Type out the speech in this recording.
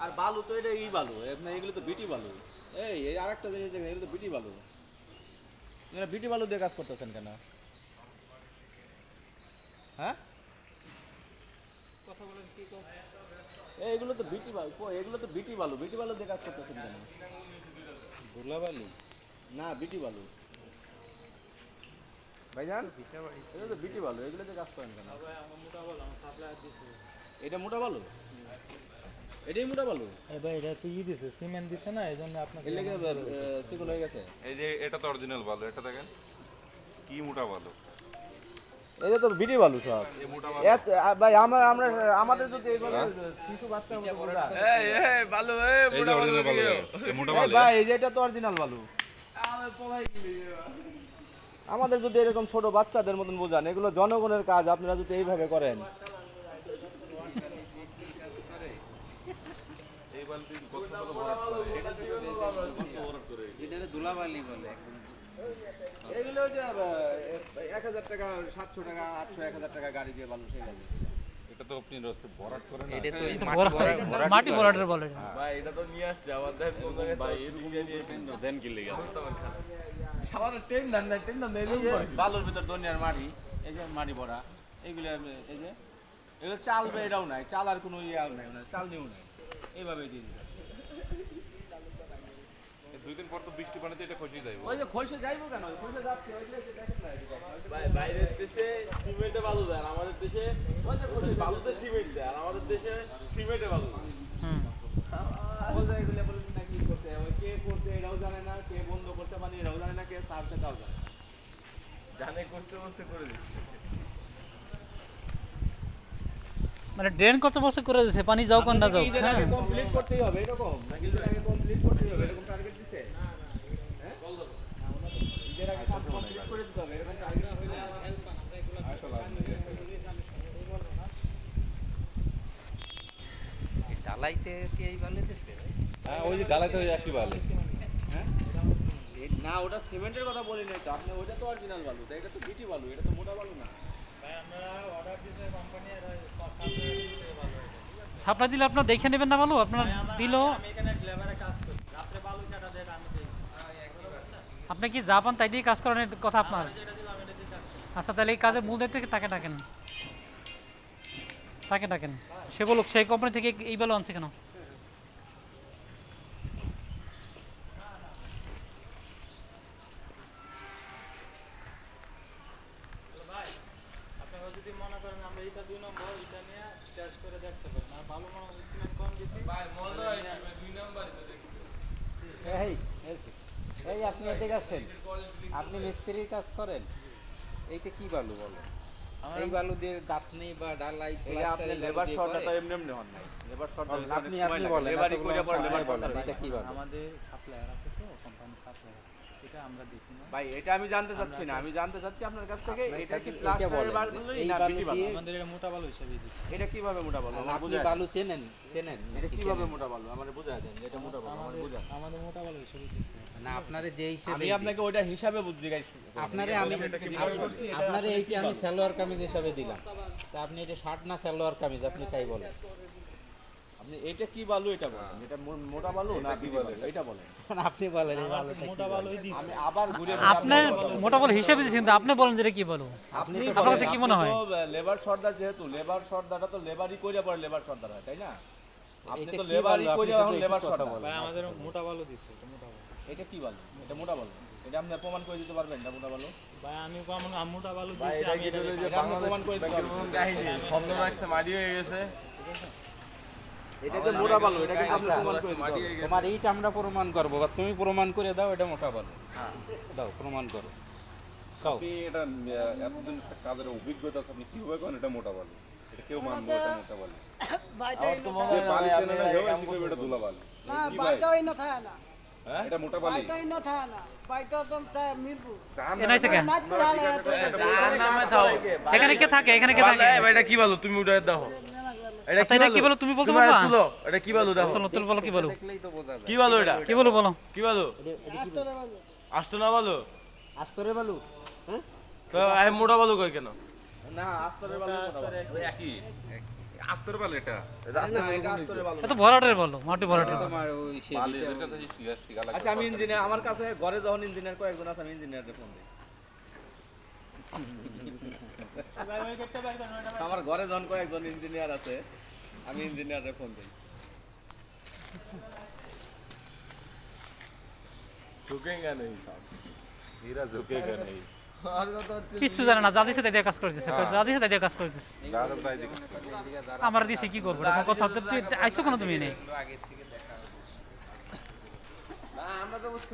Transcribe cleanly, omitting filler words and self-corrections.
আর বালু তো এটা ই বালু, এগুলো তো বিটি বালু। এই আরেকটা জিনিস দেখেন, এগুলো তো বিটি বালু। এরা বিটি বালু দিয়ে কাজ করতেছেন কেন? হ্যাঁ, কথা বলেন কি? এইগুলো তো বিটি বালু, এগুলো তো বিটি বালু, বিটি বালু দিয়ে কাজ করতেছেন কেন? ধুলাবালি না, বিটি বালু ভাইজান, এগুলো তো বিটি বালু, এগুলো দিয়ে কাজ করেন কেন? এটা মোটা বালু, এটাই মোটা বালু। ভাই এটা তো দিছে, সিমেন্ট দিছে না, এই জন্য আপনাকে এর লেগে চিকন হয়ে গেছে। এই যে এটা তো অরিজিনাল বালু, এটা দেখেন কি মোটা বালু। এটা তো বিটি বালু সব। এই মোটা বালু ভাই আমাদের যদি এইভাবে শিশু বাচ্চার মতো বোঝা। এই যে অরিজিনাল বালু, এই মোটা বালু। ভাই এই যে এটা তো অরিজিনাল বালু। আমাদের যদি এরকম ছোট বাচ্চাদের মতন বোঝান, এগুলো জনগণের কাজ, আপনারা যদি এইভাবে করেন। এই বালতি কত কত বড় করে এটা ধুলাবালি বলে। এগুলো যে 1000 টাকা, 700 টাকা, 800, 1000 টাকা গাড়ি দিয়ে বালু, সেই বালু। এটা তো আপনি রসে ভরাট করেন না। এটা তো মাটি ভরাটের বলে। ভাই এটা তো নিয়ে আসছে আমাদের ভাই এরকম দেন কি লেগে সামান্য ট্রেন দেন না, ট্রেন দেন বালুর ভিতর দুনিয়ার মাটি, এই যে মাটি ভরা, এইগুলো এই যে এগুলো চালবে, এটাও নাই, চাল আর কোনো ইয়ে নাই, চাল নিয়েও নাই, এইভাবে দিয়ে দিবে। দুই দিন পর তো বৃষ্টি পানিতে এটা খসে যাইব। ওই যে খসে যাইবো কেন, খসে যাচ্ছে, ওই যে দেখেন না এদিকে। ভাই বাইরের দেশে সিমেন্টে বালু দেয়, আর আমাদের দেশে ওই যে বালুতে সিমেন্ট দেয়, আর আমাদের দেশে সিমেন্টে বালু দেয়। ওই যে এগুলো বলে না কি করছে, ওই কে করছে এটাও জানে না, কে বন্ধ করতে পানি এটাও জানে না, কে সারছে তাও জানে না। জানে করতে বলছে করে দিচ্ছে। মানে ড্রেন কত বছর করে দিয়েছে, পানি যাও কোন না যাও। ঈদের আগে কমপ্লিট করতেই হবে এরকম, নাকি ঈদের আগে কমপ্লিট করতেই হবে এরকম টার্গেট দিছে? হ্যাঁ, ঈদের আগে কাজ কমপ্লিট করে দিতে হবে এরকম টার্গেট হইলে ঢালাইতে কি এই বালি দিছে? হ্যাঁ, ওই যে ঢালাইতে ওই একই বালু। না, ওটা সিমেন্টের কথা বলি নাই তো আপনি, ওটা তো অরিজিনাল বালু, এটা তো বিটি বালু, এটা তো মোটা বালু না। সাপ্লাই দিলে আপনার দেখে নেবেন না বালু, আপনার দিল। আপনি কি যা পান তাই দিয়ে কাজ করানোর কথা আপনার? আচ্ছা, তাহলে এই কাজে মূল দায়িত্ব তাকে ডাকেন, তাকে ডাকেন, সে বলুক সেই কোম্পানি থেকে এই বালু আনছে কেন। যদি মনে করেন আমরা এটা 2 নম্বর, এটা নিয়ে টেস্ট করে দেখতে পারেন। আর ভালো মনে হয় সিমেন্ট কম দিছি ভাই, মনে হয় 2 নম্বর এটা দেখতে। এই আপনি এদিকে আসেন, আপনি মিস্ত্রির কাজ করেন, এইটা কি বালু বলো? এই বালু দিয়ে গাঁথনি বা ঢালাই এটা আপনি লেবার শর্টটা তো এমনি এমনি হন নাই, লেবার শর্ট আপনি বলেন, লেবারি করে পরে লেবার শর্ট। এটা কি বালু? আমাদের সাপ্লায়ার আছে তো, কোম্পানির সাপ্লায়ার, এটা আমরা দেখি না। ভাই এটা আমি জানতে চাচ্ছি না, আমি জানতে চাচ্ছি আপনার কাছ থেকে আপনার এটা কি সাথে প্লাস্টারের এটা বালু বলেন, এই না বালু বিটি বালু? দিয়ে- আমাদের এটা মোটা বালু হিসেবে দিচ্ছি। এটা কিভাবে মোটা বালু আমার আপনি বুঝায় বালু চেনেন চেনেন এটা নাকি কিভাবে চেনেন? মোটা বালু আমার বুঝায় দেন, এটা মোটা বালু আমার বুঝায়। আমাদের মোটা বালু হিসেবে দিচ্ছে। না আপনারে যে হিসেবে আমি আপনাকে ওইটা হিসাবে বুঝছি গাইস, আপনারে আমি আপনারে এইটা আমি সালোয়ার কামিজ হিসাবে দিলাম, তা আপনি এটা শার্ট না সালোয়ার কামিজ, আপনি তাই বলেন। আপনি এটা কি বালু এটা বলেন, এটা মোটা বালু না বিটি বালু এটা বলেন। আপনি বলেন এই বালুটা কি মোটা বালুই দিচ্ছে। আমি আবার ঘুরে আপনার মোটা বালু হিসেবে দিচ্ছেন, কিন্তু আপনি বলেন যে এটা কি বালু। আপনি আপনার কাছে কি মনে হয়? লেবার সর্দার, যেহেতু লেবার সর্দারটা তো লেবারই কইরা পরে লেবার সর্দার হয়, তাই না? আপনি এটা তো কি লেবারই বালু? আপনি কইরা তো এখন একই লেবার কথা সর্দার বলেন। বলেন। আমাদের মোটা বালু দিচ্ছে, এটা মোটা বালু। এটা কি বালু? এটা মোটা বালু, এটা আপনি প্রমাণ করে দিতে পারবেন এটা মোটা বালু? ভাই আমি মোটা বালু ভাই দিচ্ছি, এটা আমি কি এটা হলো যে এটা আপনি প্রমাণ করে দিতে বাংলাদেশের পারবেন। কাহিনী শব্দ রাখছে মাটি হয়ে গেছে। এটা যে মোটা বালু, এটা কিন্তু আপনি আচ্ছা, প্রমাণ করে দিতে মাটি পারবেন। হয়ে গেছে। তোমার এইটা আমরা প্রমাণ করবো, বা তুমি প্রমাণ করে দাও এটা মোটা বালু। দাও প্রমাণ করো, দাও। আপনি এটা এতদিন কাজের অভিজ্ঞতা আছে, আপনি কিভাবে করেন এটা মোটা বালু? এটা কেউ মানবো এটা মোটা বালু? আমার তো মনে যে হয় না বালি ভাই, চেনে না আমি কেউ, কাম কি করবে এটা ধুলা বালু? না বাইটাই না থাকে না এটা মোটা বালি। বাইটাই না থাকে না বাইটা তো তাই মিরপুর এনাইছে কেন? নাইট লাল যার নামে থাও। এখানে কে থাকে? এখানে কে থাকে? ভাই এটা কি বালু তুমি উঠে দাও। এটা আচ্ছা, এটা কি বালু তুমি বলতে তুমি পারবা? তুলো, এটা কি বালু দেখো। তুলো তুলো বলো কি বালু? দেখলেই তো বোঝা যায়। কি বালু এটা? কি বলো বলো? কি বালু? আসতো না বালু? আস্তরে বালু, হ্যাঁ তো এই মোটা বালু কই কেন? না, আস্তরের বালু মোটা বালু। ওই একই। আস্তর বাল এটা না এটা আস্তরে ভালো এটা তো ভরাটের বলো মাটি ভরাটের বলো। তোমার ওই সে বালি এদের কাছে শিখা লাগবে। আচ্ছা আমি ইঞ্জিনিয়ার আমার কাছে ঘরে যখন ইঞ্জিনিয়ার কয়েকজন আছে আমি ইঞ্জিনিয়ারকে ফোন দিই আমার ঘরে যখন কয়েকজন ইঞ্জিনিয়ার আছে আমি ইঞ্জিনিয়ারে ফোন দিই ঝুঁকেঙ্গা নেই সব এরা ঝুঁকেগা নেই। কিছু জানে না যা দিছে তাই দিয়ে কাজ করে দিছে যা দিছে তাই দিয়ে কাজ করে দিছে যারা তাই দেখি আমার দিছে কি করবো এরকম কথা তুই আইসো কেন তুমি নেই আগের থেকে দেখা আমরা তো বুঝছি